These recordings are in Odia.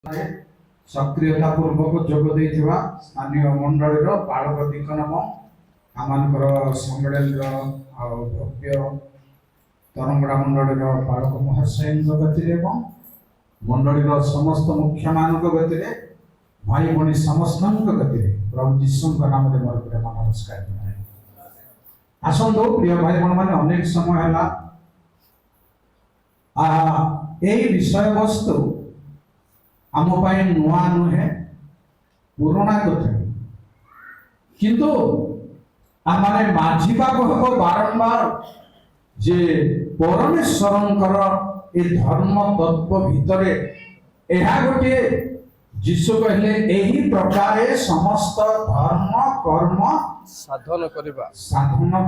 सक्रियता पूर्वक जोग देथिबा स्थानीय मंडल बालक दिकनम आमर सम्मेलन भव्य तरंगड़ा मंडल बालक महाशय गति मंडल समस्त मुख्य मान गति भाई भणी समस्त गति प्रभु जीशु नाम मोर प्रेम नमस्कार आसतु प्रिय भाई भण मैंने अनेक समय है विषय वस्तु आम नुआ नुहे पुराणा कथा किंतु आम माझीवा हम बारंबार जे परमेश्वर ए धर्म तत्व भितर यह गोटे जीशु कहले यही प्रकार समस्त धर्म कर्म साधन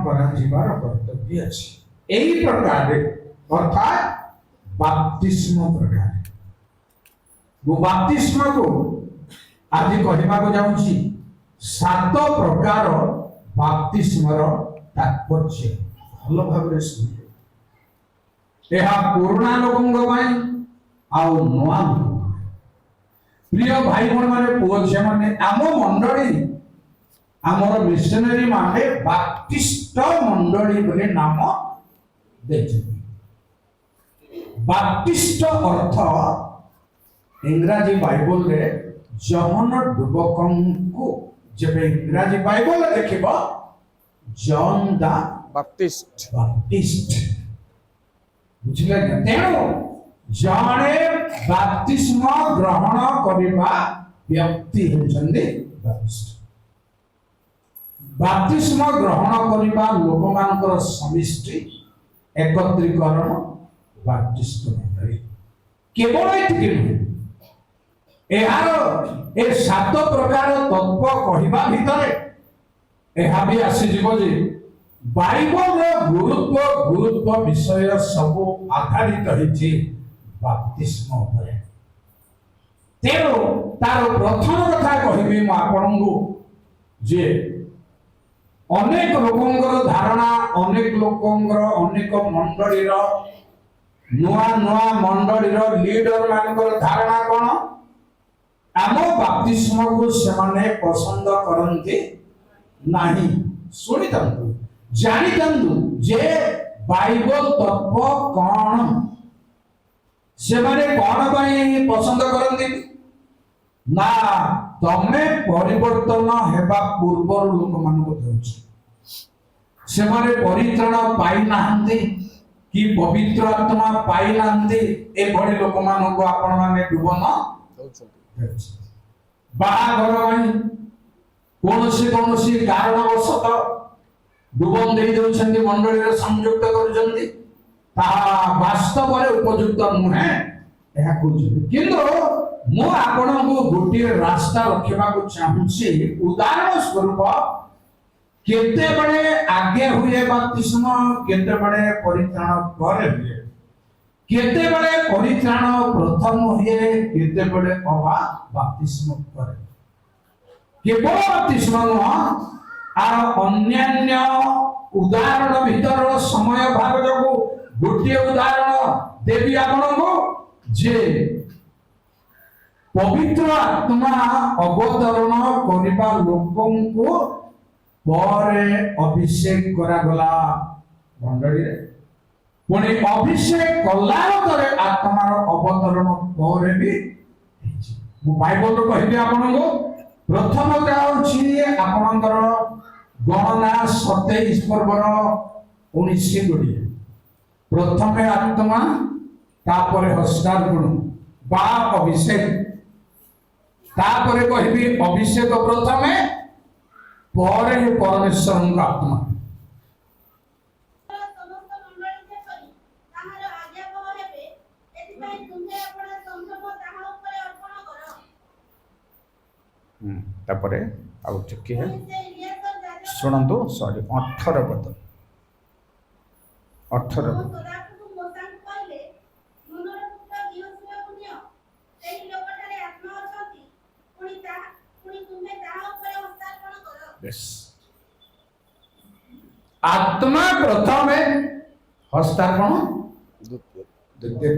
करा जीवार कर्तव्य अछि यही प्रकार अर्थात बाप्तिस्म प्रकार वो बाप्तिस्म को आज कहवा जाऊँगी 7 प्रकार बाप्तिस्मर तात्पर्य भल भाव शुणु यह पुराणा लोकों आउ नुआ प्रिय भाई भण माने पुओ झिया माने आम मंडली आमर मिशनरी माने बाप्टिस्ट मंडली बोले नाम देछथि बाप्टिस्ट अर्थ इंग्राजी बाइबल रे जॉन डुबकन को जब इंग्राजी बाइबल देखिबो जॉन द बाप्टिस्ट बुझले तेणु जणे बाप्तिस्म ग्रहण करिबा व्यक्ति होचंदी बाप्टिस्ट बाप्तिस्म ग्रहण करिबा लोक मानकर समिष्टि एकत्रीकरण बाप्टिस्ट मंडली केवल एतिके एहार ए 7 प्रकार तत्व कहिबा भितर एहा भी आसी जीवो जे बाइबल गुरुत्व विषय सब आधारित होइछि बाप्तिस्म उपरे तेरो तार प्रथम कथा कहिबी म आपनकु जे अनेक लोकंगर धारणा अनेक लोकंगर अनेक मंडलीर नुआ नुआ मंडलीर लीडर मानकर धारणा कोन आम बाप्तिस्म को सेमाने पसंद करंती नाही सुनि तंतु जानि तंतु जे बाइबल तत्व कोन सेमाने कोन पई पसंद करंती ना तमे परिवर्तन हेबा पूर्व लोक मान को देउछ सेमाने परित्राण पाई नाहंती कि पवित्र आत्मा पाई नाहंती ए भली लोक मान को आपण माने डुबन बाहाघर कौन कारणवशत डुबन दे देउछन्ति मंडली संयुक्त करूछन्ति ताहा वास्तव में उपयुक्त नुहे एहा कहउछन्ति किंतु मु आपनको गोटे रास्ता रखिबा को चाहूछि उदाहरण स्वरूप केते बड़े आगे हुए बाप्तिस्म केते बड़े परित्राण करे हुए केते बड़े परित्राण प्रथम हुए केते बड़े अवा बाप्तिस्म करे केवल बाप्तिस्म आर अन्यान्य उदाहरण भीतर समय भाग जगो गोटे उदाहरण देवी आपनको जे पवित्र आत्मा अवतरण करिबा लोकंको परे अभिषेक करा गला मंडली रे पुणी अभिषेक कला तरे आत्मार अवतरण परे भी मु बाइबल रो कहबी आपनको प्रथम होछि आपनकर गणना 27 पर्वर 19 गुडी प्रथम आत्मा तापरे हस्तार गुण बा अभिषेक तापरे कहबी अभिषेक प्रथमे परे परमेश्वर आत्मा तापरे आउ टिके है सुनंतु सॉरी 18 पद 18 आत्मा प्रथम हस्तार्पण द्वितीय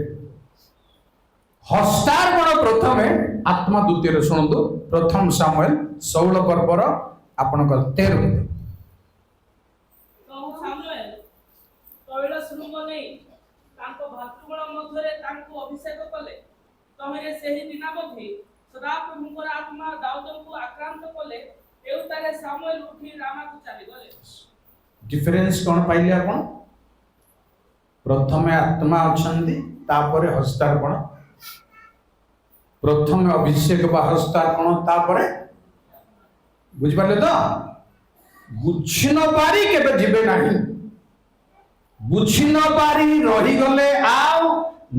हस्तार्पण प्रथमे आत्मा द्वितीय शुणु प्रथम सामुएल 16 पर्वर आपण 13 ପ୍ରଭୁ ସାମୁଏଲ ତୈଳ ଶୃଙ୍ଗ ନେଇ ତାଙ୍କ ଭାତୃଗଣ ମଧ୍ୟରେ ତାଙ୍କୁ ଅଭିଷେକ କଲେ। ତହିଁରେ ସେହି ଦିନ ମଧ୍ୟ ସଦାପ୍ରଭୁଙ୍କର ଆତ୍ମା ଦାଉଦଙ୍କୁ ଆକ୍ରାନ୍ତ କଲେ। ଏଉତାରେ ସାମୁଏଲ ଉଠି ରାମାକୁ ଚାଲିଗଲେ। डिफरेंस कौन पाइले आपण प्रथमे आत्मा अछंदी तापरे हस्तार्पण प्रथमे अभिषेक बा हस्तार्पण तापरे बुझि पाले तो बुझी न पारी केबे जिबे नाही बुझी न पारी रही गले आउ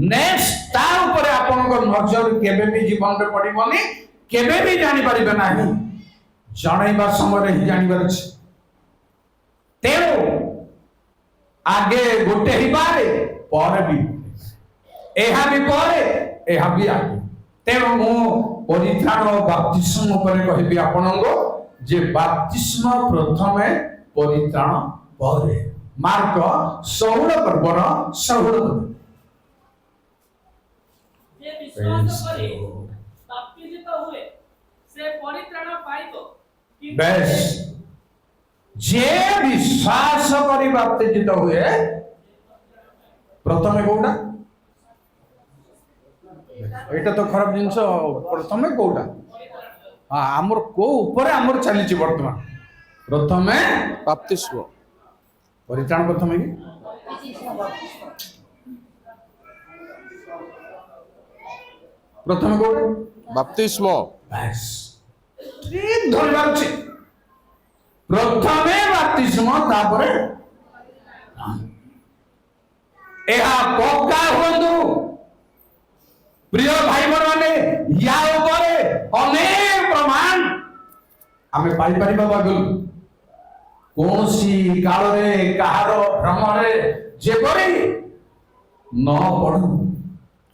नेक्स्ट ता ऊपर आपन को नजर केबे भी जीवन रे पड़िबनी केबे भी जानि परिबे नाही जणैबा समय ही जानि बर छै तेणु आगे गोटे ही बारे पर भी एहा भी परे एहा भी आगे तेणु मु परित्राण बाप्तिस्म उपरे कहबी आपनको जे बाप्तिस्म प्रथमे परित्राण परे मार्क 16 पर्वर 16 ଯେ ବିଶ୍ୱାସ କରି ବାପ୍ତିଜିତ ହୁଏ ସେ ପରିତ୍ରାଣ ପାଇବ। କିନ୍ତୁ बेस जे विश्वास करी बाप्तिजित हुए प्रथमे कोउटा एटा तो खराब जिंस प्रथमे कोउटा हां हमर को ऊपर हमर चली छि वर्तमान प्रथमे बाप्तिस्म परित्राण प्रथमे की प्रथमे कोउटा बाप्तिस्म बस ठीक धरबार छि प्रथमे बाप्तिस्म तापरे एहा पक्का हुंदु प्रिय भाई माने या ऊपर अनेक प्रमाण आमे पाई परिबा बागल कोनसी काल रे कहार भ्रमरे जेपरि न पड़ू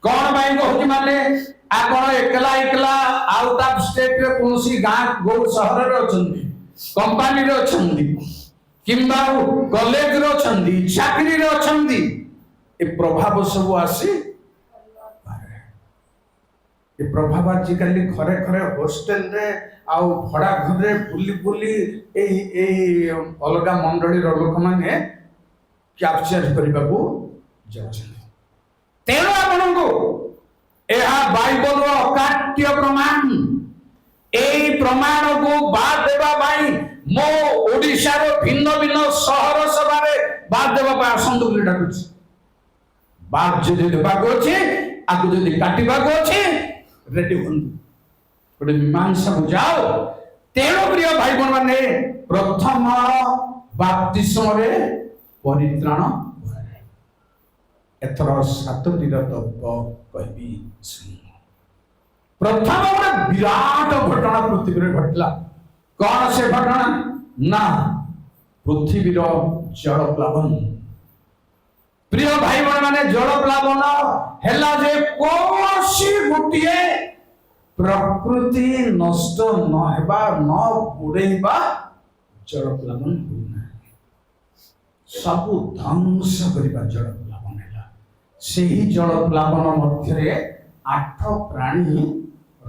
कौन भाई कहूँ माने आपण एकला एकला आउट ऑफ स्टेट रे कोनसी गां गो शहर रे अछंती कंपनी रे अछंती किंबा कॉलेज रे अछंती चाकरी रे अछंती ए प्रभाव सब आसी ए प्रभाव आजिकल घरे घरे हॉस्टल रे आउ भड़ा घर रे बुली बुली ए अलग मंडली रो लोक माने कैप्चर करबा को जाउछन तेणु आपनको एहा बाइबल रो अकाट्य प्रमाण एई प्रमाण को बाद देबा भाई मो ओडिशा रो भिन्न भिन्न शहर सभारे बाद देबा पा आसंतु बोली डाकुछि बाद जदि देबा को अछि आकु जदि काटिबा को अछि रेडी हुंतु गोटे मीमांसा को जाओ तेणु प्रिय भाई बहन माने प्रथम बाप्तिस्म रे परित्राण एथर सातटी तत्व कहबी प्रथम गोटे विराट घटना पृथ्वी रे घटला कौन से घटना ना पृथ्वी रो जल प्लावन प्रिय भाई बहन माने जल प्लावन हेला जे कोसी गुटिए प्रकृति नष्ट न हेबा न बुड़ेबा जल प्लावन होना सब ध्वंस करबा जल प्लावन हेला सेही जल प्लावन मध्यरे 8 प्राणी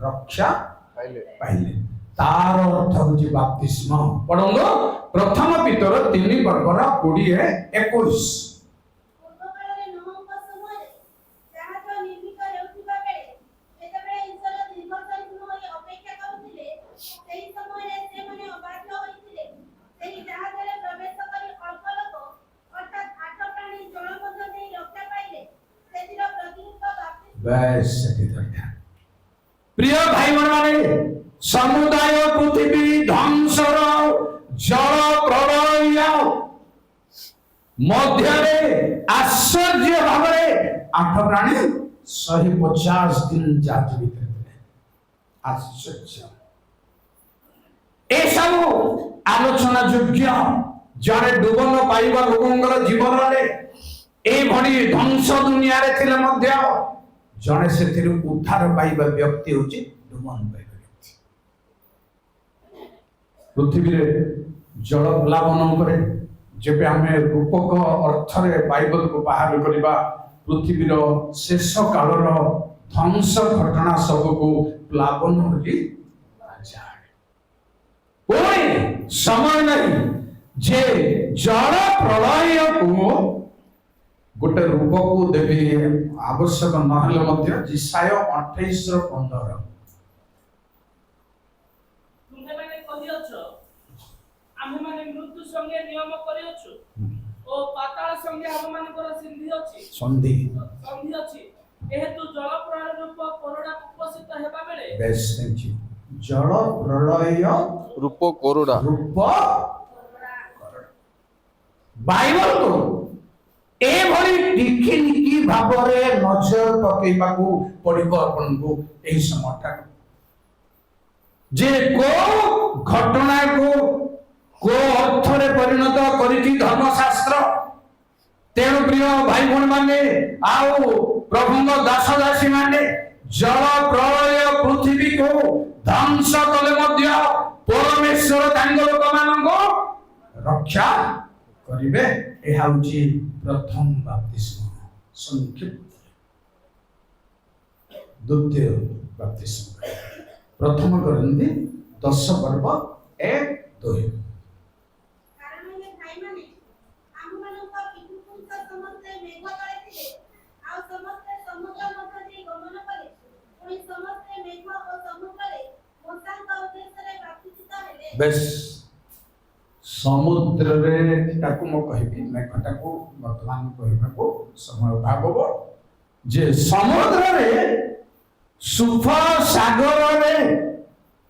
रक्षा पाइले तार अर्थ होची बाप्तिस्म पढंगो प्रथम पितर 3 पर्वर 20 21 बस प्रिय भाई माने समुदाय पृथ्वी ध्वंसर जल प्रलय मध्यरे आश्चर्य भावरे 8 प्राणी 150 दिन जाति भितर आश्चर्य ए सब आलोचना योग्य जड़े डुबन पाइबा लोकंगर जीवन रे ए भणी ध्वंस दुनिया रे थिले मध्य जड़े से उद्धार पाइबा व्यक्ति होची डुबन पाइबा व्यक्ति पृथ्वी रे जल प्लावन उपरे जेबे हमें रूपक अर्थ रे बाइबल को बाहर करबा पृथ्वी रो शेष काल रो ধ্বংସ ଘଟଣା ସବୁକୁ ପ୍ଲାବନ ବୋଲି କୁହାଯାଏ। ପୁଣି ସମୟ ନାହିଁ ଯେ ଜଳ ପ୍ରଳୟକୁ ଗୋଟେ ରୂପକୁ ଦେବି, ଆବଶ୍ୟକ ନହେଲେ ମଧ୍ୟ ଇସାୟ 28:15 ତୁମେମାନେ କହିଅଛ ଆମେମାନେ ମୃତ୍ୟୁ ସଙ୍ଗେ ନିୟମ କରିଅଛୁ ଓ ପାତାଳ ସଙ୍ଗେ ଆମମାନଙ୍କର ସନ୍ଧି ଅଛି। ଯେହେତୁ ଜଳ ପ୍ରଳୟ ରୂପ କୋରଡା ଉପସ୍ଥିତ ହେବା ବେଳେ ବେଶ ଜଳ ପ୍ରଳୟ ରୂପ କୋରଡା ରୂପ ବାଇବଲକୁ ଏଭଳି ଟିକି ନିକି ଭାବରେ ନଜର ପକେଇବାକୁ ପଡିବ ଆପଣଙ୍କୁ ଏହି ସମୟଟା, ଯେ କୋଉ ଘଟଣାକୁ କୋଉ ଅର୍ଥରେ ପରିଣତ କରିଛି ଧର୍ମଶାସ୍ତ୍ର। ତେଣୁ ପ୍ରିୟ ଭାଇ ଭଉଣୀ ମାନେ ଆଉ ପ୍ରଭୁଙ୍କ ଦାସ ଦାସୀ ମାନେ, ଜଳ ପ୍ରଳୟ ପୃଥିବୀକୁ ଧ୍ୱଂସ କଲେ ମଧ୍ୟ ପରମେଶ୍ୱର ତାଙ୍କ ଲୋକମାନଙ୍କୁ ରକ୍ଷା କରିବେ। ଏହା ହଉଛି ପ୍ରଥମ ବାପ୍ତିସ୍ମ ସଂକ୍ଷିପ୍ତ। ଦ୍ୱିତୀୟ ବାପ୍ତିସ୍ମ ପ୍ରଥମ କରନ୍ତି 10:1-2। ବେଶ ସମୁଦ୍ରରେ ତାକୁ ମୁଁ କହିବି, ମେଘଟାକୁ ବର୍ତ୍ତମାନ କହିବାକୁ ସମୟ ଅଭାବ ହବ, ଯେ ସମୁଦ୍ରରେ ସୁଫ ସାଗରରେ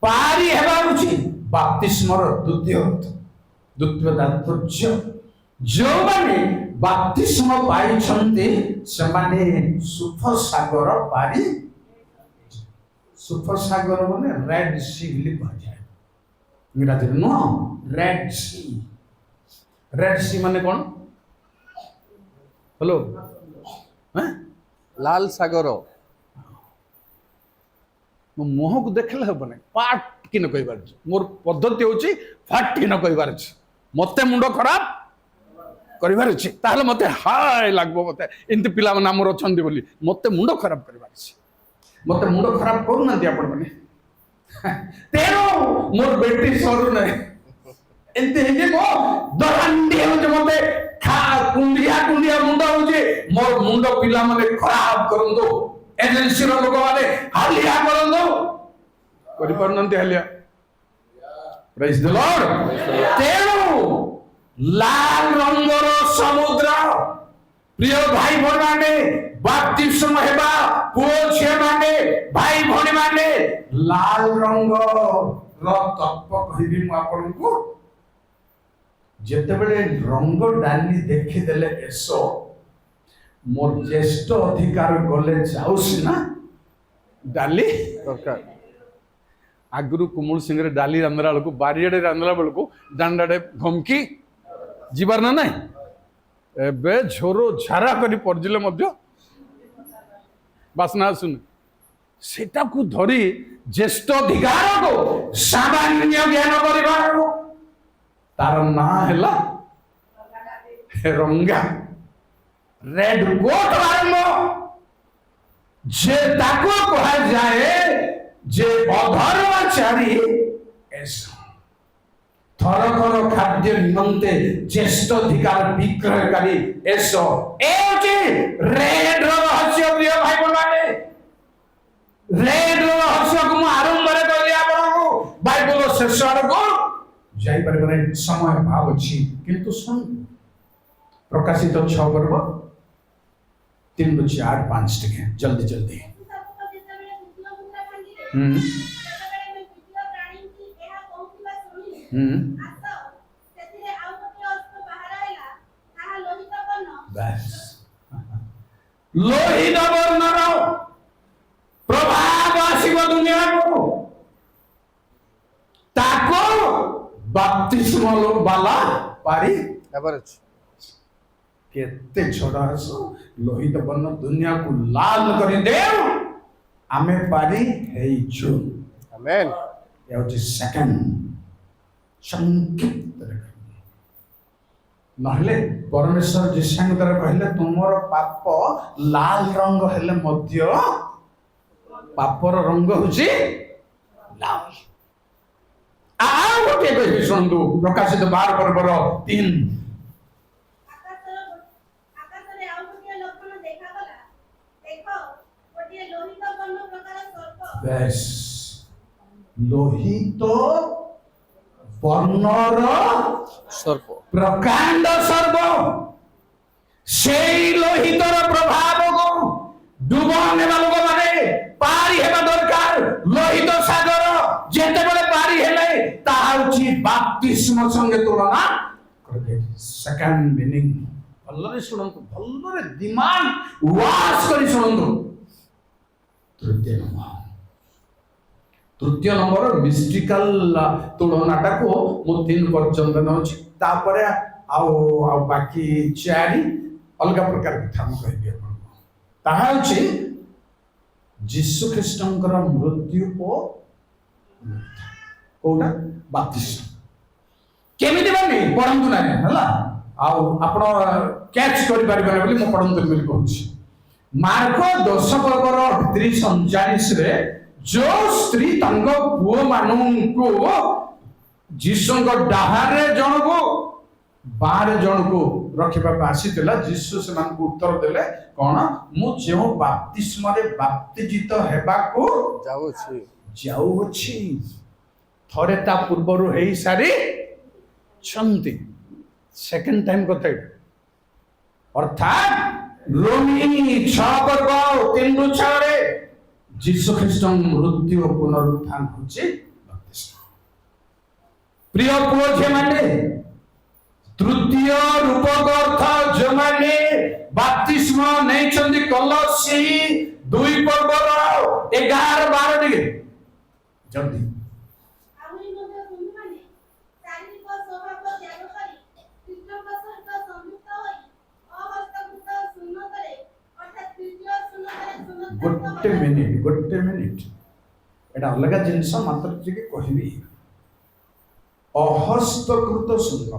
ପାରି ହେବା ହେଉଛି ବାପ୍ତିସ୍ମର ଦ୍ୱିତୀୟ ଅର୍ଥ, ଦ୍ୱିତୀୟ ତାତ୍ପର୍ଯ୍ୟ। ଯେଉଁମାନେ ବାପ୍ତିସ୍ମ ପାଇଛନ୍ତି ସେମାନେ ସୁଫ ସାଗର ପାରି, ସୁଫ ସାଗର ମାନେ ରେଡ୍ ସି ବୋଲି କୁହାଯାଏ ଇଂରାଜୀରେ, ନୁହଁ ରେଡ୍ ସି। ରେଡ୍ ସି ମାନେ କଣ? ହ୍ୟାଲୋ, ଲାଲ ସାଗର। ମୋ ମୁହଁକୁ ଦେଖିଲେ ହବ ନାହିଁ, ପାଟ କିନ କହିବାର ଅଛି। ମୋର ପଦ୍ଧତି ହଉଛି ଫାଟ କିନ କହିବାର ଅଛି। ମତେ ମୁଣ୍ଡ ଖରାପ କରିବାର ଅଛି, ତାହେଲେ ମତେ ହାୟ ଲାଗିବ, ମତେ ଏମିତି ପିଲାମାନେ ଆମର ଅଛନ୍ତି ବୋଲି ମତେ ମୁଣ୍ଡ ଖରାପ କରିବାର ଅଛି। ମତେ ମୁଣ୍ଡ ଖରାପ କରୁନାହାନ୍ତି ଆପଣ ମାନେ, ତେଣୁ ମୋର ବେଟି ସରୁ ନାହିଁ ଏମିତି ହେଇକି ମୋ ଦରାଣ୍ଡି ହଉଛି, ମତେ କୁଣ୍ଡିଆ କୁଣ୍ଡିଆ ମୁଣ୍ଡ ହଉଛି। ମୋର ମୁଣ୍ଡ ପିଲାମାନେ ଖରାପ କରନ୍ତୁ, ଏଜେନ୍ସିର ଲୋକମାନେ ହାଲିଆ କରନ୍ତୁ, କରିପାରୁନାହାନ୍ତି ହାଲିଆ। ପ୍ରେଜ୍ ଦ ଲର୍ଡ। ତେଣୁ ଲାଲ ରଙ୍ଗର ସମୁଦ୍ର, ପ୍ରିୟ ଭାଇ ଭଉଣୀ ମାନେ, ବାପ୍ତିସ୍ମ ହେବା ପୁଅ ଝିଅ ମାନେ, ଭାଇ ଭଉଣୀ ମାନେ, ଲାଲ ରଙ୍ଗର ତତ୍ଵ କହିବି ମୁଁ ଆପଣଙ୍କୁ। ଯେତେବେଳେ ରଙ୍ଗ ଡାଲି ଦେଖିଦେଲେ ଏସ ମୋର ଜ୍ୟେଷ୍ଠ ଅଧିକାର ଗଲେ ଯାଉଛି ନା ଡାଲି ଦରକାର। ଆଗରୁ କୁମୁଳ ସିଂରେ ଡାଲି ରାନ୍ଧିଲା ବେଳକୁ, ବାରିଆଡେ ରାନ୍ଧିଲା ବେଳକୁ ଦାଣ୍ଡାଡେ ଘମକି ଯିବାର ନା ନାଇଁ। ଏବେ ଝୋର ଝାରା କରି ପଡିଲେ ମଧ୍ୟ ବାସ୍ନା ଆସୁନି। ସେଟାକୁ ଧରି ଜ୍ୟେଷ୍ଠ ଅଧିକାରକୁ ସାମାନ୍ୟ ଜ୍ଞାନ କରିବାର ତାର ନାଁ ହେଲା ରଙ୍ଗା, ରେଡ କୋଟ ଆରମ୍ଭ, ଯେ ତାକୁ କୁହାଯାଏ ଯେ ଅଧର୍ମଚାରୀ ଏସ। ଥରକର ଖାଦ୍ୟ ନିମନ୍ତେ ଜ୍ୟେଷ୍ଠ ଅଧିକାର ବିକ୍ରୟକାରୀ ଏସ। ଏ ହେଉଛି ରେଡ ରହସ୍ୟ। ପ୍ରିୟ ଭାଇ ମାନେ, ରେଡ ରହସ୍ୟକୁ ମୁଁ ଆରମ୍ଭରେ କହିଲି ଆପଣଙ୍କୁ, ବାଇବଲ ଶେଷ ଆଡକୁ ଯାଇପାରିବ ନାହିଁ, ସମୟ ଅଭାବ ଅଛି। କିନ୍ତୁ ଶୁଣ, ପ୍ରକାଶିତ 6:3-8-5 ଟିକେ ଜଲ୍ଦି ଜଲ୍ଦି। ଲୋହିତ ବର୍ଣ୍ଣର ପ୍ରଭାବ ଆସିବ ଦୁନିଆକୁ, ତାକୁ ବାପ୍ତିସ୍ମ ବାଲା ପାରି ହେବାର ଅଛି। କେତେ ଛଡା ଆସ ଲୋହିତ ବର୍ଣ୍ଣ ଦୁନିଆକୁ ଲାଲ କରିଦେଉ, ଆମେ ପାରି ହେଇଛୁ। ଆମେନ୍। ଏ ହଉଛି ସେକେଣ୍ଡ ସଂକ୍ଷିପ୍ତ। ନହେଲେ ପରମେଶ୍ୱର ଯୀଶୁଙ୍କ ଦ୍ୱାରା କହିଲେ ତୁମର ପାପ ଲାଲ ରଙ୍ଗ ହେଲେ ମଧ୍ୟ ପାପର ରଙ୍ଗ ହଉଛି ଲାଲ। ଆଉ ଗୋଟିଏ କହିବି ଶୁଣନ୍ତୁ, ପ୍ରକାଶିତ 12 ପର୍ବର 3। ଆକାଶରେ ଆଉ ଗୋଟିଏ ଲକ୍ଷଣ ଦେଖାଗଲା। ଦେଖ, ଗୋଟିଏ ଲୋହିତ ବର୍ଣ୍ଣ ପ୍ରକାର ସର୍ପ ବେଶ ଲୋହିତ ବର୍ଣ୍ଣର ସର୍ପ ପ୍ରକାଣ୍ଡ ସର୍ବ, ସେଇ ଲୋହିତର ପ୍ରଭାବକୁ ଡୁବ ନେବା ଲୋକମାନେ ପାରି ହେବା ଦରକାର। ଲୋହିତ ସାଗର ଯେତେବେଳେ ପାରି ହେଲେ ତାହା ହଉଛି ବାପ୍ତିସ୍ମ ସଙ୍ଗେ ତୁଳନା କରିବେ। ସେକେଣ୍ଡ ମିନିଂ ଭଲରେ ଶୁଣନ୍ତୁ, ଭଲରେ ଦିମାଗ ୱାଶ କରି ଶୁଣନ୍ତୁ। ତୃତୀୟ ନମ୍ବର ମିଷ୍ଟିକାଲ ତୁଳନାଟାକୁ ମୁଁ 3 ପର୍ଯ୍ୟନ୍ତ ନେଉଛି, ତାପରେ ଆଉ ବାକି 4 ଅଲଗା ପ୍ରକାର କଥା ମୁଁ କହିବି ଆପଣଙ୍କୁ। ତାହା ହେଉଛି ଯୀଶୁ ଖ୍ରୀଷ୍ଟଙ୍କର ମୃତ୍ୟୁ ଓ କୋଉଟା ବାପ୍ତିସ୍ମ। କେମିତି ବନି ପଢନ୍ତୁ ନାହିଁ ହେଲା, ଆଉ ଆପଣ କ୍ୟାଚ୍ କରିପାରିବେନି ବୋଲି ମୁଁ ପଢନ୍ତୁ ବୋଲି କହୁଛି। ମାର୍କ 10 ପର୍ବର 38-39ରେ ଯୋଉ ସ୍ତ୍ରୀ ତାଙ୍କ ପୁଅ ମାନଙ୍କୁ ଯୀଶୁଙ୍କ ଡାହାରେ ଜଣକୁ ବାହାରେ ଜଣକୁ ରଖିବାକୁ ଆସିଥିଲା, ଯୀଶୁ ସେମାନଙ୍କୁ ଉତ୍ତର ଦେଲେ କଣ? ମୁଁ ଯେଉଁ ବାପ୍ତିସ୍ମରେ ବାପ୍ତିଜିତ ହେବାକୁ ଯାଉଅଛି, ଥରେ ତା ପୂର୍ବରୁ ହେଇ ସାରିଛନ୍ତି। ସେକେଣ୍ଡ ଟାଇମ କଥା ଏଇଟା। ଅର୍ଥାତ ରୋମୀ 6 ପର୍ବ 3-6ରେ ଯୀଶୁ ଖ୍ରୀଷ୍ଟଙ୍କ ମୃତ୍ୟୁ ଓ ପୁନରୁତ୍ଥାନ ହଉଛି ବାପ୍ତିସ୍ମ। ପ୍ରିୟ ପୁଅ ଝିଅମାନେ, ତୃତୀୟ ରୂପକ ଅର୍ଥ ଯେଉଁମାନେ ବାପ୍ତିସ୍ମ ନେଇଛନ୍ତି, କଲୋସୀ 2 ପର୍ବର 11-12 ଟିକେ ଜଲ୍ଦି। ଆହୁରି ମଧ୍ୟ ତୁମେମାନେ ଶାରୀରିକ ସ୍ୱଭାବ ତ୍ୟାଗ କରି ଖ୍ରୀଷ୍ଟଙ୍କ ସହିତ ସଂଯୁକ୍ତ ହୋଇ ଅହସ୍ତକୃତ ସୁନ୍ନତରେ ଅର୍ଥାତ୍ ତୃତୀୟ ସୁନ୍ନତରେ ଗୋଟେ ମିନିଟ ଏଟା ଅଲଗା ଜିନିଷ, ମାତ୍ର ଟିକେ କହିବି। ଅହସ୍ତକୃତ ସୁନ୍ନତ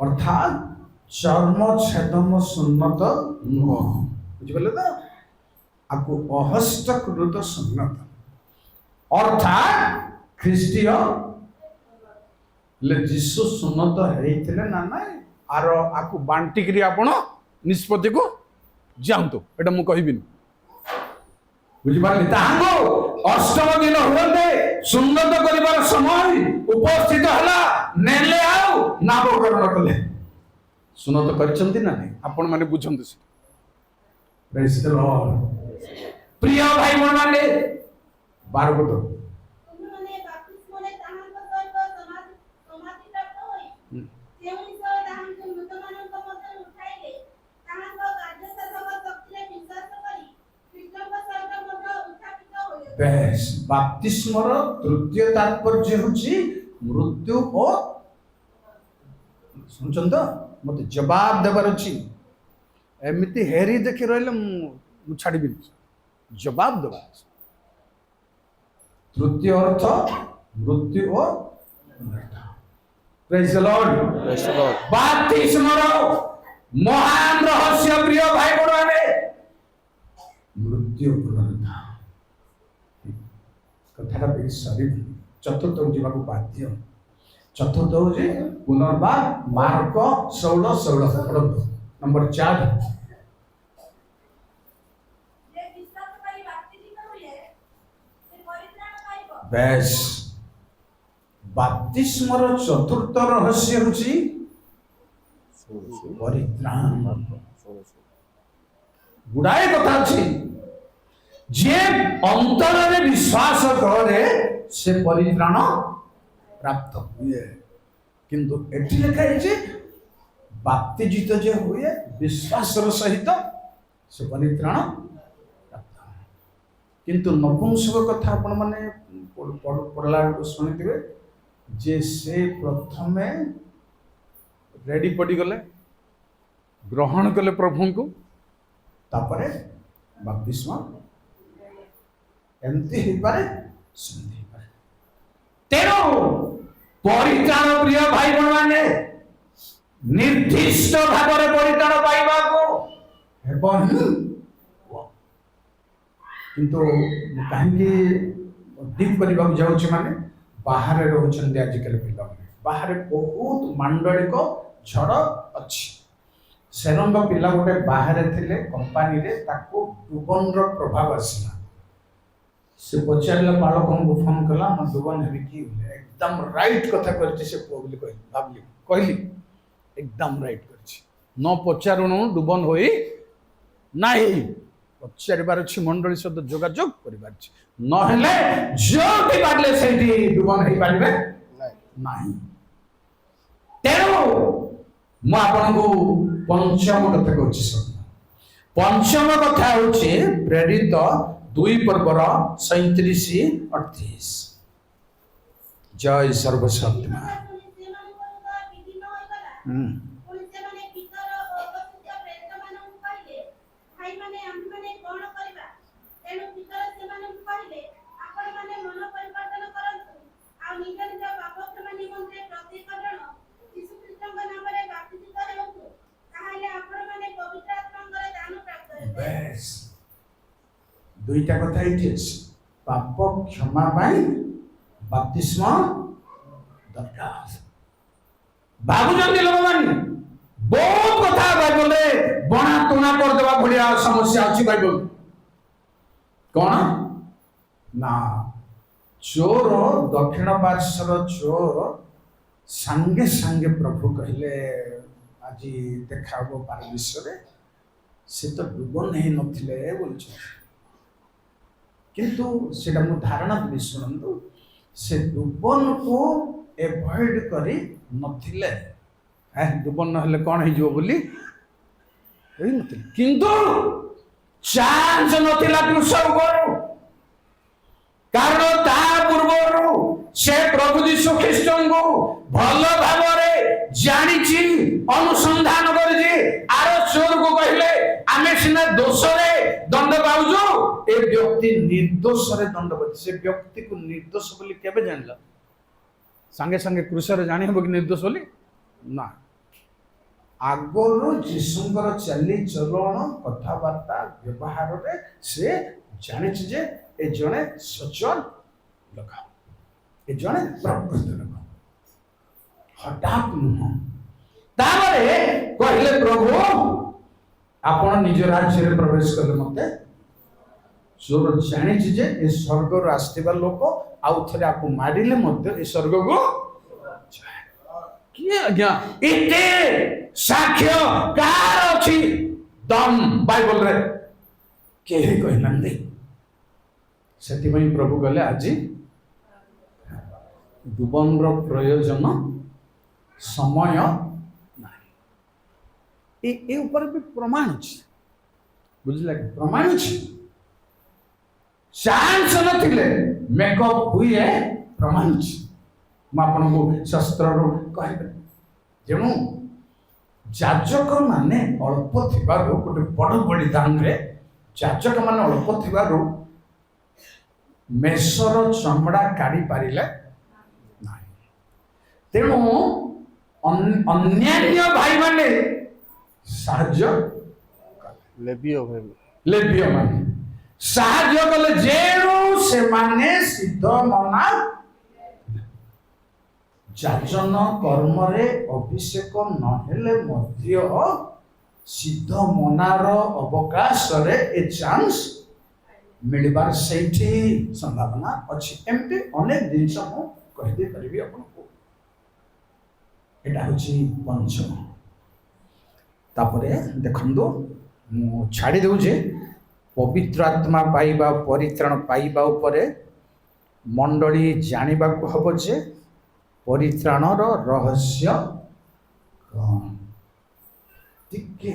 ଅର୍ଥାତ୍ ଚର୍ମ ଛେଦନ ସୁନ୍ନତ ନୁହଁ, ବୁଝିପାରିଲେ ତ? ଆକୁ ଅହସ୍ତକୃତ ସୁନ୍ନତ ଅର୍ଥାତ୍ ଖ୍ରୀଷ୍ଟୀୟ ଯୀଶୁ ସୁନ୍ନତ ହେଇଥିଲେ ନା ନାଇଁ, ଆର ଆକୁ ବାଣ୍ଟିକିରି ଆପଣ ନିଷ୍ପତ୍ତିକୁ ଯାଆନ୍ତୁ, ଏଟା ମୁଁ କହିବିନି, ବୁଝିପାରିଲେ? ତାହାଙ୍କୁ ଅଷ୍ଟମ ଦିନ ହୁଅନ୍ତେ ସୁନ୍ନତ କରିବାର ସମୟ ଉପସ୍ଥିତ ହେଲା, ନେଲେ ଆଉ ନାମକରଣ କଲେ। ସୁନ୍ନତ କରିଛନ୍ତି ନା ନାଇଁ ଆପଣ ମାନେ ବୁଝନ୍ତୁ। Praise the Lord। ପ୍ରିୟ ଭାଇ ମାନେ 12 ପଦ, ତୁମେମାନେ ବାପ୍ତିସ୍ମରେ ତାହାଙ୍କ ସହିତ ସମାଧିପ୍ରାପ୍ତ ହୋଇ ଯେଉଁ ଈଶ୍ୱର ତାହାଙ୍କୁ ମୃତମାନଙ୍କ ମଧ୍ୟରୁ ଉଠାଇଲେ, ତାହାଙ୍କ କାର୍ଯ୍ୟସାଧକ ଶକ୍ତିରେ ବିଶ୍ୱାସ କରି ଖ୍ରୀଷ୍ଟଙ୍କ ସହିତ ମଧ୍ୟ ଉତ୍ଥାପିତ ହୋଇଲେ। ବେଶ ବାପ୍ତିସ୍ମର ତୃତୀୟ ତାତ୍ପର୍ଯ୍ୟ ହେଉଛି ମୃତ୍ୟୁ ଓ, ଶୁଣୁଛନ୍ତି ତ? ମତେ ଜବାବ ଦେବାର ଅଛି। ଏମିତି ହେରି ଦେଖି ରହିଲେ ମୁଁ ଛାଡ଼ିବିନି, ଜବାବ ଦେବାର ଅଛି। ତୃତୀୟ ଅର୍ଥ ମୃତ୍ୟୁ ଓ ପ୍ରେଜ୍ ଦ ଲର୍ଡ। ବାପ୍ତିସ୍ମର ମହାନ ରହସ୍ୟ, ପ୍ରିୟ ଭାଇ ଭଉଣୀମାନେ, ମୃତ୍ୟୁ ପୁନରୁତ୍ଥାନ। କଥାଟା ବେଶ ସରିବନି, ଚତୁର୍ଥକୁ ଯିବାକୁ ବାଧ୍ୟ। ଚତୁର୍ଥ ହଉଛି ପୁନର୍ବାର, ମାର୍କ 16:16 ପଢନ୍ତୁ। ନମ୍ବର 4, ଯେ ବିଶ୍ୱାସ କରି ବାପ୍ତିସ୍ମ ହୁଏ, ସେ ପରିତ୍ରାଣ ପାଇବ। ବେଶ ବାପ୍ତିସ୍ମର ଚତୁର୍ଥ ରହସ୍ୟ ହେଉଛି ପରିତ୍ରାଣ। ଗୁଡାଏ କଥା ଅଛି। ଯିଏ ଅନ୍ତରରେ ବିଶ୍ୱାସ କରେ ସେ ପରିତ୍ରାଣ ପ୍ରାପ୍ତ ହୁଏ, କିନ୍ତୁ ଏଠି ଲେଖା ହେଇଛି ବାପ୍ତିଜିତ ଯେ ହୁଏ ବିଶ୍ୱାସର ସହିତ ସେ ପରିତ୍ରାଣ ପ୍ରାପ୍ତ। କିନ୍ତୁ ନପୁଂସକ କଥା ଆପଣ ମାନେ ପଢିଲା ବେଳକୁ ଶୁଣିଥିବେ ଯେ ସେ ପ୍ରଥମେ ରେଡି ପଡ଼ିଗଲେ, ଗ୍ରହଣ କଲେ ପ୍ରଭୁଙ୍କୁ, ତାପରେ ବାପ୍ତିସ୍ମ। ଏମିତି ହେଇପାରେ, ସେମିତି ହେଇପାରେ। ତେଣୁ ପରିତ୍ରାଣ, ପ୍ରିୟ ଭାଇ ଭଉଣୀମାନେ, ନିର୍ଦ୍ଦିଷ୍ଟ ଭାବରେ ପରିତ୍ରାଣ ପାଇବାକୁ ହେବ ହିଁ। କିନ୍ତୁ ମୁଁ କାହିଁକି ଡିପ୍ କରିବାକୁ ଯାଉଛି ମାନେ ବାହାରେ ରହୁଛନ୍ତି ଆଜିକାଲି ପିଲାମାନେ, ବାହାରେ ବହୁତ ମାଣ୍ଡଳିକ ଝଡ଼ ଅଛି। ସେରଙ୍ଗ ପିଲା ଗୋଟେ ବାହାରେ ଥିଲେ କମ୍ପାନୀରେ, ତାକୁ ଡୁବନର ପ୍ରଭାବ ଆସିଲା। ସେ ପଚାରିଲା ବାଳକଙ୍କୁ ଫୋନ କଲା, ମୁଁ ଡୁବନ ହେବି କି? ଏକଦମ ରାଇଟ୍ କଥା କରିଛି ସେ ପୁଅ ବୋଲି କହିଲି ଏକଦମ ରାଇଟ୍ କରିଛି। ନ ପଚାରୁଣୁ ଡୁବନ ହୋଇ ନାହିଁ। ପଚାରିବାର ଅଛି, ମଣ୍ଡଳୀ ସହିତ ଯୋଗାଯୋଗ କରିବାର ଅଛି। ନହେଲେ ଯୋଉଠି ପାରିଲେ ସେଇଠି ଡୁବନ ହେଇପାରିବେ ନାହିଁ। ତେଣୁ ମୁଁ ଆପଣଙ୍କୁ ପଞ୍ଚମ କଥା କହୁଛି। ପଞ୍ଚମ କଥା ହଉଛି ପ୍ରେରିତ 2 ପର୍ବର 37-38। ଜୟ ସର୍ବଶକ୍ତିମା। ପୁଣି ସେମାନେ ପିତର ଓ ଅପସ୍ଥିତ ପ୍ରେରିତମାନଙ୍କୁ କହିଲେ, ଭାଇମାନେ ଆମ୍ଭେମାନେ କଣ କରିବା? ତେଣୁ ପିତର ସେମାନଙ୍କୁ କହିଲେ, ଆପଣମାନେ ମନ ପରିବର୍ତ୍ତନ କରନ୍ତୁ ଆଉ ନିଜ ନିଜ ପାପ କ୍ଷମା ନିମନ୍ତେ ପ୍ରତ୍ୟେକ ଜଣ ଯୀଶୁଖ୍ରୀଷ୍ଟଙ୍କ ନାମରେ ବାପ୍ତିସ୍ମ ହେଉନ୍ତୁ। ତାହେଲେ ଆପଣମାନେ ପବିତ୍ର ଆତ୍ମାଙ୍କର ଦାନ ପ୍ରାପ୍ତ ହେବେ। ବେଶ ଦୁଇଟା କଥା ଏଇଠି ଅଛି। ପାପ କ୍ଷମା ପାଇଁ ବାପ୍ତିସ୍ମ ଦରକାର। ଭାବୁଛନ୍ତି ଲୋକମାନେ ବହୁତ କଥା ବାଇବଲରେ ବଣା ତୁଣା କରିଦେବା ଭଳିଆ ସମସ୍ୟା ଅଛି ବାଇବଲ। କଣ ନା, ଚୋର ଦକ୍ଷିଣ ପାର୍ଶ୍ୱର ଚୋର ସାଙ୍ଗେ ସାଙ୍ଗେ ପ୍ରଭୁ କହିଲେ ଆଜି ଦେଖା ହବ ପାରଦୀସରେ। ସେ ତ ଡୁବନ ହେଇନଥିଲେ ବୋଲୁଛନ୍ତି, କିନ୍ତୁ ସେଟା ମୁଁ ଧାରଣା ଦେବି, ଶୁଣନ୍ତୁ। ସେ ଡୁବନକୁ ଏଭଏଡ କରି ନଥିଲେ। ଡୁବନ ନହେଲେ କଣ ହେଇଯିବ ବୋଲି ହେଇନଥିଲେ, କିନ୍ତୁ ଚାନ୍ସ ନଥିଲା କୃଷ ଉପରୁ। କାରଣ ତା ପୂର୍ବରୁ ସେ ପ୍ରଭୁ ଯୀଶୁ ଖ୍ରୀଷ୍ଟଙ୍କୁ ଭଲ ଭାବରେ ଜାଣିଛି, ଅନୁସନ୍ଧାନ କରିଛି। ଆର ଚୋରକୁ କହିଲେ ଆମେ ସିନା ଦୋଷରେ ଦଣ୍ଡ ପାଉଛୁ, ଏ ବ୍ୟକ୍ତି ନିର୍ଦୋଷରେ ଦଣ୍ଡ ପାଉଛି। ସେ ବ୍ୟକ୍ତିକୁ ନିର୍ଦୋଷ ବୋଲି କେବେ ଜାଣିଲ? ସାଙ୍ଗେ ସାଙ୍ଗେ କୃଷରେ ଜାଣି ହେବ କି ନିର୍ଦ୍ଦୋଷ ବୋଲି? ନା, ଆଗରୁ ଯୀଶୁଙ୍କର ଚାଲିଚଳନ, କଥାବାର୍ତ୍ତା, ବ୍ୟବହାରରେ ସେ ଜାଣିଛି ଯେ ଏ ଜଣେ ସଚଳ ଲୋକ, ଏ ଜଣେ ପ୍ରକୃତ ଲୋକ, ହଠାତ୍ ନୁହଁ। ତାପରେ କହିଲେ ପ୍ରଭୁ ଆପଣ ନିଜ ରାଜ୍ୟରେ ପ୍ରବେଶ କଲେ ମତେ। ଚୋର ଜାଣିଛି ଯେ ଏ ସ୍ୱର୍ଗରୁ ଆସିଥିବା ଲୋକ, ଆଉ ଥରେ ଆକୁ ମାରିଲେ ମଧ୍ୟ ଏ ସ୍ୱର୍ଗକୁ କିଏ ଆଜ୍ଞା? ଏତେ ସାକ୍ଷ୍ୟ କାହାର ଅଛି? ଦମ୍ ବାଇବଲରେ କେହି କହିନାହାନ୍ତି। ସେଥିପାଇଁ ପ୍ରଭୁ କହିଲେ ଆଜି ଡୁବନର ପ୍ରୟୋଜନ ସମୟ ନାହିଁ। ଏ ଉପରେ ବି ପ୍ରମାଣ ଅଛି, ବୁଝିଲେ? ପ୍ରମାଣ ଅଛି। ଚାନ୍ସ ନଥିଲେ ମେକଅପ୍ ହୁଏ, ପ୍ରମାଣ ଅଛି। ମୁଁ ଆପଣଙ୍କୁ ଶାସ୍ତ୍ରରୁ କହିବି। ତେଣୁ ଯାଜକ ମାନେ ଅଳ୍ପ ଥିବାରୁ, ଗୋଟେ ବଡ଼ ବଳିଦାନରେ ଯାଜକ ମାନେ ଅଳ୍ପ ଥିବାରୁ ମେଷର ଚମଡ଼ା କାଢି ପାରିଲେ ନାହିଁ। ତେଣୁ ଅନ୍ୟାନ୍ୟ ଭାଇମାନେ ସାହାଯ୍ୟ, ଲେବୀୟ ମାନେ ସାହାଯ୍ୟ କଲେ, ଯେଣୁ ସେମାନେ ସିଦ୍ଧ ମନା। ଯାଜନ କର୍ମରେ ଅଭିଷେକ ନହେଲେ ମଧ୍ୟ ସିଦ୍ଧ ମନାର ଅବକାଶରେ ଏ ଚାନ୍ସ ମିଳିବାର ସେଇଠି ସମ୍ଭାବନା ଅଛି। ଏମିତି ଅନେକ ଜିନିଷ ମୁଁ କହିଦେଇ ପାରିବି ଆପଣଙ୍କୁ। ଏଟା ହଉଛି ପଞ୍ଚମ। ତାପରେ ଦେଖନ୍ତୁ, ମୁଁ ଛାଡ଼ି ଦେଉଛି। ପବିତ୍ର ଆତ୍ମା ପାଇବା, ପରିତ୍ରାଣ ପାଇବା ଉପରେ ମଣ୍ଡଳୀ ଜାଣିବାକୁ ହବ ଯେ ପରିତ୍ରାଣର ରହସ୍ୟ କଣ। ଟିକେ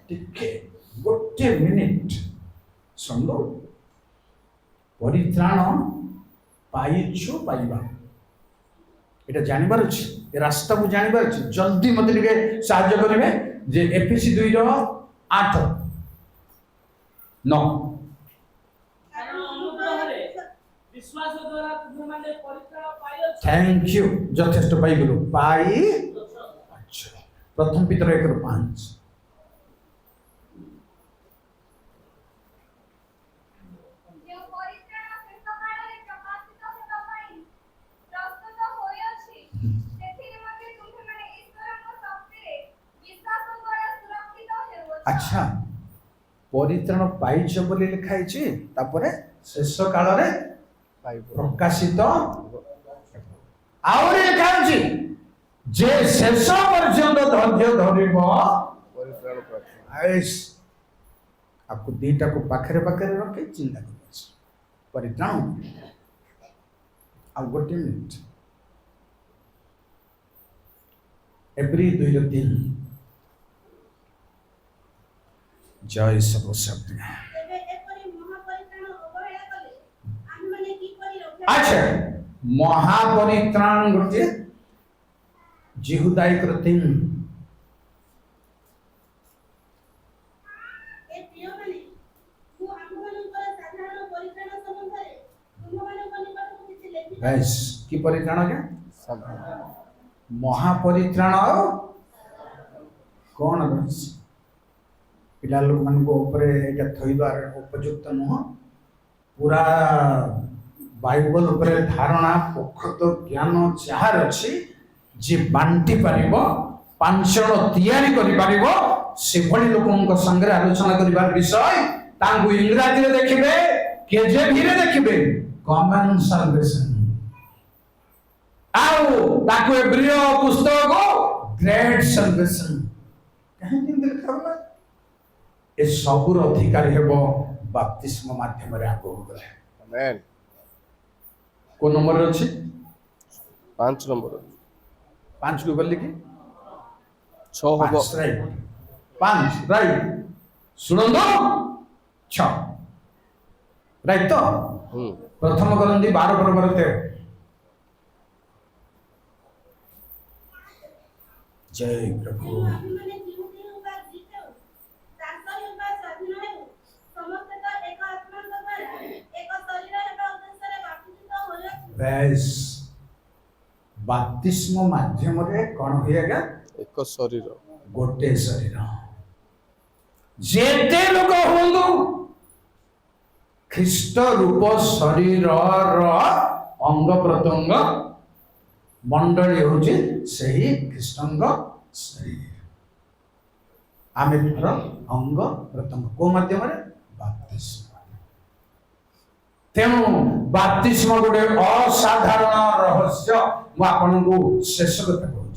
ଟିକେ ଗୋଟେ ମିନିଟ୍ ଶୁଣନ୍ତୁ। ପରିତ୍ରାଣ ପାଇଛୁ, ପାଇବା এটা জানিবার ଅଛି, ଏ ରାସ୍ତାକୁ ଜାଣିବାର ଅଛି। ଜଲ୍ଦି ମତେ ଟିକେ ସାହାଯ୍ୟ କରିବେ ଯେ ଏଫିସି 2:8-9। କାରଣ ଅନୁଗ୍ରହରେ ବିଶ୍ୱାସ ଦ୍ୱାରା ତୁମେମାନେ ପରିତ୍ରାଣ ପାଇଅଛ। থ্যাংক ইউ, যথেষ্ট পাইগুলো পাই। আচ্ছা, প্রথম পিতর 1:5। যে ସେଥିନିମନ୍ତେ ତୁମ୍ଭେମାନେ ଈଶ୍ୱରଙ୍କ ଶକ୍ତିରେ ବିଶ୍ୱାସ ଦ୍ୱାରା ସୁରକ୍ଷିତ ହେଉଅଛ। ଆଚ୍ଛା, ପରିତ୍ରାଣ ପାଇଛ ବୋଲି ଲେଖା ହେଇଛି, ତାପରେ ଶେଷ କାଳରେ ପ୍ରକାଶିତ ଆହୁରି ଲେଖା ଅଛି ଯେ ଶେଷ ପର୍ଯ୍ୟନ୍ତ ଧୈର୍ଯ୍ୟ ଧରିବ। ଆଇସ୍, आपको दीटा को पाखरे पाखरे रखे चिंता कर परित्राण। अब गोटे मिनिट एवरी 2-3 जय सब शब्द। ତେବେ ଏପରି ମହାପରିତ୍ରାଣ ଅବହେଳା କଲେ ଆମେମାନେ କିପରି ରକ୍ଷା अच्छा, महापरित्राण गोटे जिहुदाई कृतिम। ଏ ପ୍ରିୟମାନେ, ମୁଁ ଆମ୍ଭମାନଙ୍କର ସାଧାରଣ ପରିତ୍ରାଣ ସମ୍ବନ୍ଧରେ ତୁମମାନଙ୍କ ନିକଟକୁ କିଛି ଲେଖି गाइस की परित्राण क्या महापरित्राण कौन अछि पिला लोक मन को ऊपर एटा थइबार उपयुक्त नुह। पूरा बाइबल ऊपर धारणा पोखत ज्ञान चाहर अछि जे बांटी पारिबो पांचण तैयारी करि पारिबो से भली लोकन संगे आलोचना करिबार विषय तांगु इंग्रजी रे देखिबे केजेवी रे देखिबे कॉमन साल्वेशन आउ ताकु एब्रियो पुस्तक ग्रेट साल्वेशन कहीं दिन लिखा ए सबुर अधिकारी हेबो बपतिस्म माध्यम रे आगो गले। आमेन। को नंबर अछि 5 नंबर 5 को गली की 6 हबो 5 राइट सुनंदो 6 राइट तो प्रथम करंदी 12 बरोबर 13 जय प्रभु। ଆମେମାନେ ଯେଉଁଠି ହେଉ ବା ଯେତେ ହେଉ, ଦାସ ହେଉ ବା ସ୍ୱାଧୀନ ହେଉ, ସମସ୍ତେ ତ ଏକ ଆତ୍ମାଙ୍କ ଦ୍ୱାରା ଏକ ଶରୀର ହେବା ଉଦ୍ଦେଶ୍ୟରେ ବାପ୍ତିସ୍ମ ହୋଇଅଛୁ। बेस बपतिस्म माध्यम रे कोन होएगा एक शरीर गोटे शरीर जेते लोक होंदु ख्रीष्ट रूप शरीर अंग प्रत्यंग मंडली होची सही ख्रीष्टंग शरीर आमे अंग प्रत्यंग को माध्यम रे बपतिस्म। तेणु बपतिस्म गोटे असाधारण रहस्य मु आपनको शेष कथा कहूँ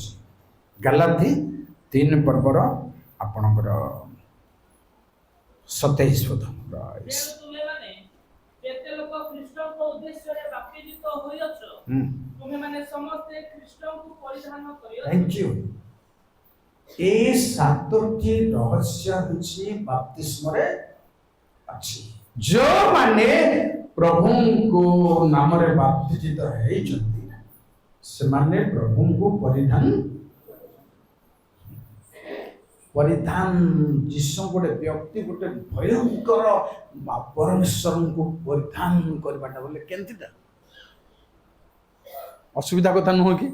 गलाती 3 पर्वर आपणकर 27 पद। ତେଣୁ ତୁମେମାନେ ଯେତେ ଲୋକ ଖ୍ରୀଷ୍ଟଙ୍କ ଉଦ୍ଦେଶ୍ୟରେ ବାପ୍ତିଜିତ ହୋଇଅଛ, ତୁମେମାନେ ସମସ୍ତେ ଖ୍ରୀଷ୍ଟଙ୍କୁ ପରିଧାନ କରିଅଛ। Thank you. ए सातोटी रहस्य होची बपतिस्म रे अछि जो माने प्रभु को नाम रे बाप्तिजित हेई छथि से माने प्रभु को परिधान जिसु गोटे व्यक्ति गोटे भयंकर परमेश्वर को परिधान करबाटा बोले केंतिटा असुविधा कथा नुह कि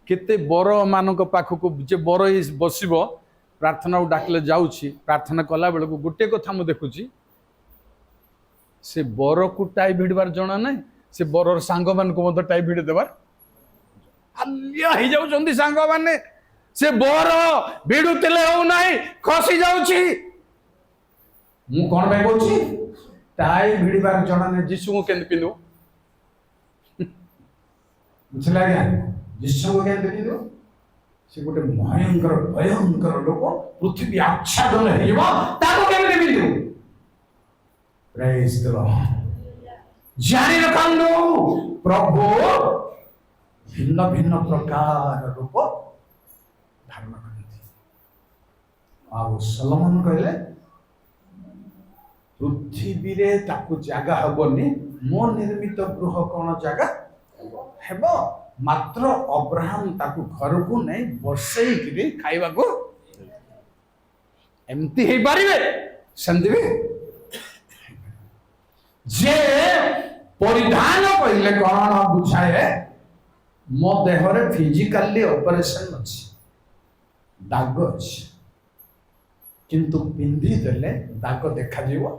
केते बर मानक पाखक जे बर बसिबो प्रार्थना डाकले जाउछि प्रार्थना कला बेल को गोटे कथा मु देखुछि से बर को टाई भिड़बार जणा नै से बरर सांग मान को मत टाई भिड़ देबार हालिया ही जाउ जंदी सांग माने से बर भिड़ुतले हो नाही खसी जाउछि मु कोन बे कहूछि टाई भिड़बार जणा नै जिसु को केन पिनु बुझला गया जिसु को केन पिनु से गोटे भयंकर भयंकर लोक पृथ्वी आच्छादन हेबो ताको केन पिनु प्रेज द लॉर्ड। जानी रखंदो प्रभु भिन्न भिन्न प्रकार रूप धारण करते आ सलोमन कहले पृथ्वी रे ताकू जागा हबनी मो निर्मित गृह कोन जागा हेबो मात्र अब्राहम ताकू घर को नहीं बसई कि खाइबा को एमती हे पारिबे संदि जे परिधान कहले कौन बुझाए मो देहरे फिजिकली ऑपरेशन अछि दाग अछि किंतु पिंधी देले दाग देखा जीवो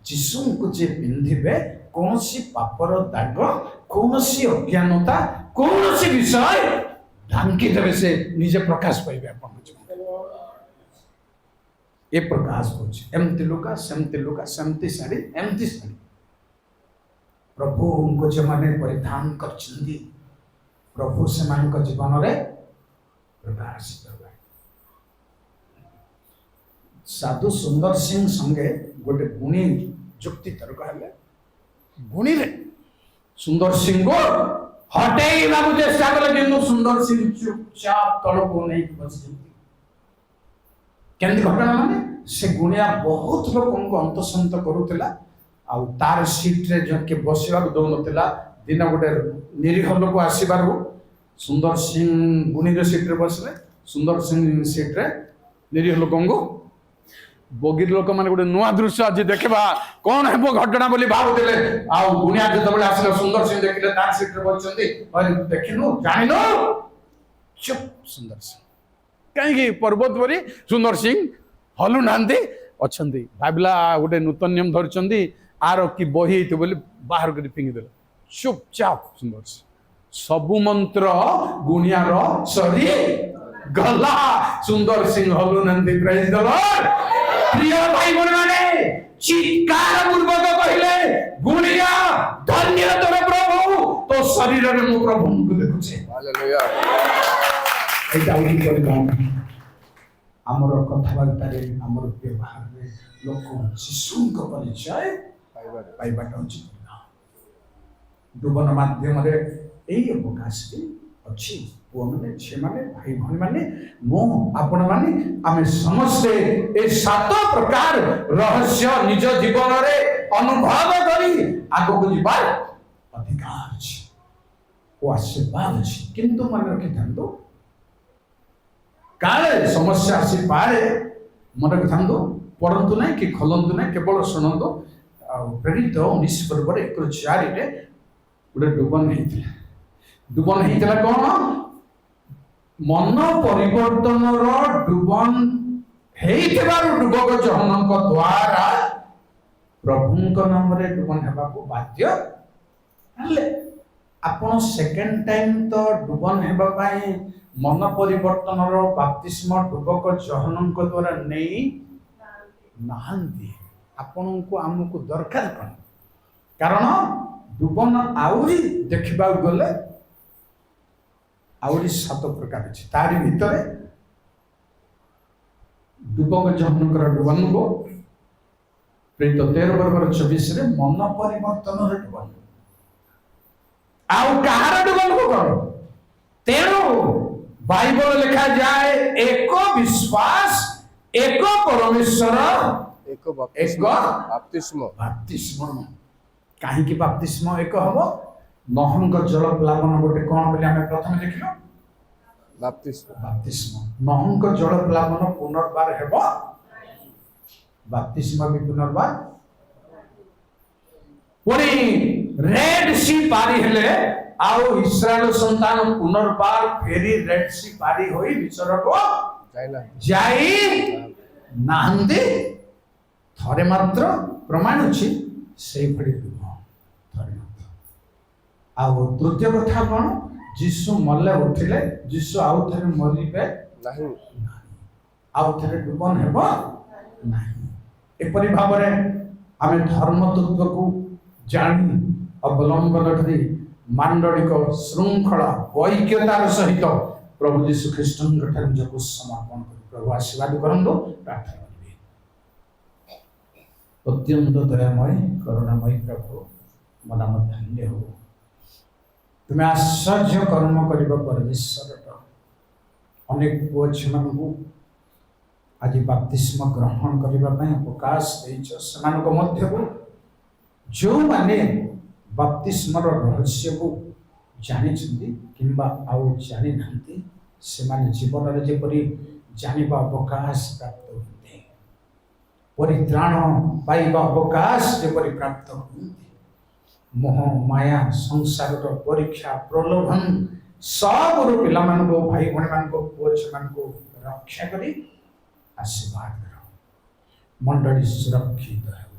जिसु को जे पिंधिबे କୌଣସି ପାପର ଦାଗ, କୌଣସି ଅଜ୍ଞାନତା, କୌଣସି ବିଷୟ ଢାଙ୍କି ଦେବେ, ସେ ନିଜେ ପ୍ରକାଶ ପାଇବେ ଆପଣଙ୍କ ଜୀବନରେ। ଏ ପ୍ରକାଶ କରୁଛି ଏମିତି ଲୁଗା, ସେମିତି ଲୁଗା, ସେମିତି ଶାଢ଼ୀ, ଏମିତି ଶାଢ଼ୀ ପ୍ରଭୁଙ୍କୁ ଯେଉଁମାନେ ପରିଧାନ କରିଛନ୍ତି, ପ୍ରଭୁ ସେମାନଙ୍କ ଜୀବନରେ ପ୍ରକାଶିତ ହୁଏ। ସାଧୁ ସୁନ୍ଦର ସିଂ ସଙ୍ଗେ ଗୋଟେ ଗୁଣୀ ଯୁକ୍ତି ତର୍କ ହେଲେ, ଗୁଣୀରେ ସୁନ୍ଦର ସିଂଙ୍କୁ ହଟେଇବାକୁ ଚେଷ୍ଟା କଲେ, କିନ୍ତୁ ସୁନ୍ଦର ସିଂ ଚୁପଚାପ ତଳକୁ ନେଇକି ବସିଛନ୍ତି। କେମିତି ଘଟଣା ମାନେ, ସେ ଗୁଣିଆ ବହୁତ ଲୋକଙ୍କୁ ଅନ୍ତସନ୍ତ କରୁଥିଲା, ଆଉ ତାର ସିଟ୍ରେ କିଏ ବସିବାକୁ ଦଉନଥିଲା। ଦିନ ଗୋଟେ ନିରୀହ ଲୋକ ଆସିବାରୁ ସୁନ୍ଦର ସିଂ ଗୁଣିର ସିଟ୍ରେ ବସିଲେ, ସୁନ୍ଦର ସିଂ ସିଟ୍ରେ ନିରୀହ ଲୋକଙ୍କୁ। ବଗିର ଲୋକମାନେ ଗୋଟେ ନୂଆ ଦୃଶ୍ୟ ଆଜି ଦେଖିବା କଣ ହେବ ଘଟଣା ବୋଲି ଭାବୁଥିଲେ, ଆଉ ଗୁଣିଆ ଯେତେବେଳେ ଆସିଲେ ସୁନ୍ଦର ସିଂ ଦେଖିଲେ ତାର ସିଟ୍ରେ ବସିଛନ୍ତି। ଦେଖିନୁ, ଜାଣିନୁ, ଚୁପ୍। ସୁନ୍ଦର ସିଂ କାହିଁକି ପର୍ବତ ପରି ସୁନ୍ଦର ସିଂ ହଲୁ ନାହାନ୍ତି, ଅଛନ୍ତି। ଭାବିଲା ଗୋଟେ ନୂତନ ନିୟମ ଧରିଛନ୍ତି, ଆର କି ବହି ହେଇଥିବ ବୋଲି ବାହାର କରି ଫିଙ୍ଗିଦେଲେ। ଚୁପଚାପ ସୁନ୍ଦର ସିଂ। ସବୁ ମନ୍ତ୍ର ଗୁଣିଆର ସରି ଗଲା, ସୁନ୍ଦର ସିଂ ହଲୁ ନାହାନ୍ତି। ପ୍ରେଜ ଦ ଲର୍ଡ। ପ୍ରିୟ ଭାଇ ଭଉଣୀ ମାନେ, ଚିତ୍କାର ପୂର୍ବକ କହିଲେ, ଗୁଣିଆ ଧନ୍ୟ ତୋର ପ୍ରଭୁ, ତୋ ଶରୀରରେ ମୁଁ ପ୍ରଭୁଙ୍କୁ ଦେଖୁଛି। ହାଲେଲୁୟା। এইটা উনি করবেন ଆମର କଥାବାର୍ତ୍ତାରେ, ଆମର ବ୍ୟବହାରରେ ଲୋକ ଶିଶୁଙ୍କ ପରିଚୟ ପାଇବାଟା ଉଚିତ। ଜୀବନ ମାଧ୍ୟମରେ ଏଇ ଅବକାଶଟି ଅଛି। ପୁଅମାନେ, ଝିଅମାନେ, ଭାଇ ଭଉଣୀମାନେ, ମୁଁ ଆପଣମାନେ, ଆମେ ସମସ୍ତେ ଏ 7 ପ୍ରକାର ରହସ୍ୟ ନିଜ ଜୀବନରେ ଅନୁଭବ କରି ଆଗକୁ ଯିବାର ଅଧିକାର ଅଛି ଓ ଆଶୀର୍ବାଦ ଅଛି। କିନ୍ତୁ ମନେ ରଖିଥାନ୍ତୁ, କାଳେ ସମସ୍ୟା ଆସିପାରେ, ମନେ ରଖିଥାନ୍ତୁ, ପଢନ୍ତୁ ନାହିଁ କି ଖୋଲନ୍ତୁ ନାହିଁ, କେବଳ ଶୁଣନ୍ତୁ। ଆଉ ପ୍ରେରିତ 19 ପର୍ବରେ 1:4ରେ ଗୋଟେ ଡୁବନ ହେଇଥିଲା। ଡୁବନ ହେଇଥିଲା କଣ? ମନ ପରିବର୍ତ୍ତନର ଡୁବନ ହେଇଥିବାରୁ ଡୁବକ ଯୋହନଙ୍କ ଦ୍ୱାରା ପ୍ରଭୁଙ୍କ ନାମରେ ଡୁବନ ହେବାକୁ ବାଧ୍ୟ ହେଲେ। ଆପଣ ସେକେଣ୍ଡ ଟାଇମ୍ ତ ଡୁବନ ହେବା ପାଇଁ ମନ ପରିବର୍ତ୍ତନର ବାପ୍ତିସ୍ମ ଡୁବକ ଯୋହନଙ୍କ ଦ୍ୱାରା ନେଇ ନାହାନ୍ତି। ଆପଣଙ୍କୁ ଆମକୁ ଦରକାର କଣ? କାରଣ ଡୁବନ ଆହୁରି ଦେଖିବାକୁ ଗଲେ ଆହୁରି 7 ପ୍ରକାର ଅଛି। ତାରି ଭିତରେ ଡୁବକ ଯୋହନଙ୍କର ଡୁବନକୁ ପ୍ରେରିତ 13:24ରେ ମନ ପରିବର୍ତ୍ତନର ଡୁବନ। ଆଉ କାହାର ଡୁବନକୁ କଣ? ତେଣୁ ବାଇବଲ ଲେଖାଯାଏ, ଏକ ବିଶ୍ୱାସ, ଏକ ପରମେଶ୍ୱର, ଏକ ଏକ ବାପ୍ତିସ୍ମ। ବାପ୍ତିସ୍ମ। କାହିଁକି ବାପ୍ତିସ୍ମ ଏକ ହବ? ନହଙ୍କ ଜଳ ପ୍ଲାବନ ଗୋଟେ କଣ ବୋଲି ଆମେ ପ୍ରଥମେ ଦେଖିଲୁ? ବାପ୍ତିସ୍ମ। ବାପ୍ତିସ୍ମ। ନହଙ୍କ ଜଳ ପ୍ଲାବନ ପୁନର୍ବାର ହେବ, ବାପ୍ତିସ୍ମ ବି ପୁନର୍ବାର। ପୁଣି ରେଡ୍ ସି ପାରି ହେଲେ ଆଉ ଇସ୍ରାଏଲ ସନ୍ତାନ ପୁନର୍ବାର ଫେରି ରେଡ୍ ସି ପାରି ହୋଇ ମିଶରକୁ ଯାଇ ନାହାନ୍ତି। ଥରେ ମାତ୍ର ପ୍ରମାଣ ଅଛି, ସେଇଭଳି ଥରେ ମାତ୍ର। ଆଉ ତୃତୀୟ କଥା କଣ? ଯୀଶୁ ମଲେ ଉଠିଲେ, ଯୀଶୁ ଆଉ ଥରେ ମରିବେ ନାହିଁ, ଆଉ ଥରେ ଡୁବନ ହେବ ନାହିଁ। ଏପରି ଭାବରେ ଆମେ ଧର୍ମ ତତ୍ତ୍ୱକୁ ଜାଣି ଅବଲମ୍ବନ କରି ମାଣ୍ଡଳିକ ଶୃଙ୍ଖଳା ଐକ୍ୟତାର ସହିତ ପ୍ରଭୁ ଯୀଶୁ ଖ୍ରୀଷ୍ଟଙ୍କ ଠାରେ ନିଜକୁ ସମର୍ପଣ କରି ପ୍ରଭୁ ଆଶୀର୍ବାଦ କରନ୍ତୁ। ପ୍ରାର୍ଥନା କରିବେ। ଅତ୍ୟନ୍ତ ଦୟାମୟ କରୁଣାମୟ ପ୍ରଭୁ, ମୋ ନାମ ଧନ୍ୟ ହଉ। ତୁମେ ଆଶ୍ଚର୍ଯ୍ୟ କର୍ମ କରିବା ପରମେଶ୍ୱର। ଅନେକ ପୁଅ ଝିଅମାନଙ୍କୁ ଆଜି ବାପ୍ତିସ୍ମ ଗ୍ରହଣ କରିବା ପାଇଁ ଅବକାଶ ଦେଇଛ। ସେମାନଙ୍କ ମଧ୍ୟରୁ ଯେଉଁମାନେ ବାପ୍ତିସ୍ମର ରହସ୍ୟକୁ ଜାଣିଛନ୍ତି କିମ୍ବା ଆଉ ଜାଣିନାହାନ୍ତି, ସେମାନେ ଜୀବନରେ ଯେପରି ଜାଣିବା ଅବକାଶ ପ୍ରାପ୍ତ ହୁଅନ୍ତି, ପରିତ୍ରାଣ ପାଇବା ଅବକାଶ ଯେପରି ପ୍ରାପ୍ତ ହୁଅନ୍ତି, ମୋହ ମାୟା ସଂସାରର ପରୀକ୍ଷା ପ୍ରଲୋଭନ ସବୁରୁ ପିଲାମାନଙ୍କୁ, ଭାଇ ଭଉଣୀମାନଙ୍କୁ, ପୁଅ ଝିଅମାନଙ୍କୁ ରକ୍ଷା କରି ଆଶୀର୍ବାଦ କର। ମଣ୍ଡଳୀ ସୁରକ୍ଷିତ ହେଉ,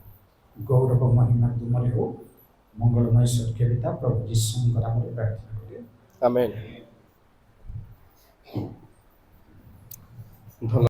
ଗୌରବ ମହିମା ତୁମରି ହଉ। ମଙ୍ଗଳମୟ ସତ୍ୟ ପିତା ପ୍ରଭୁ ଯୀଶୁଙ୍କ ନାମରେ ପ୍ରାର୍ଥନା କରେ। ଆମେନ୍। ଧନ୍ୟବାଦ।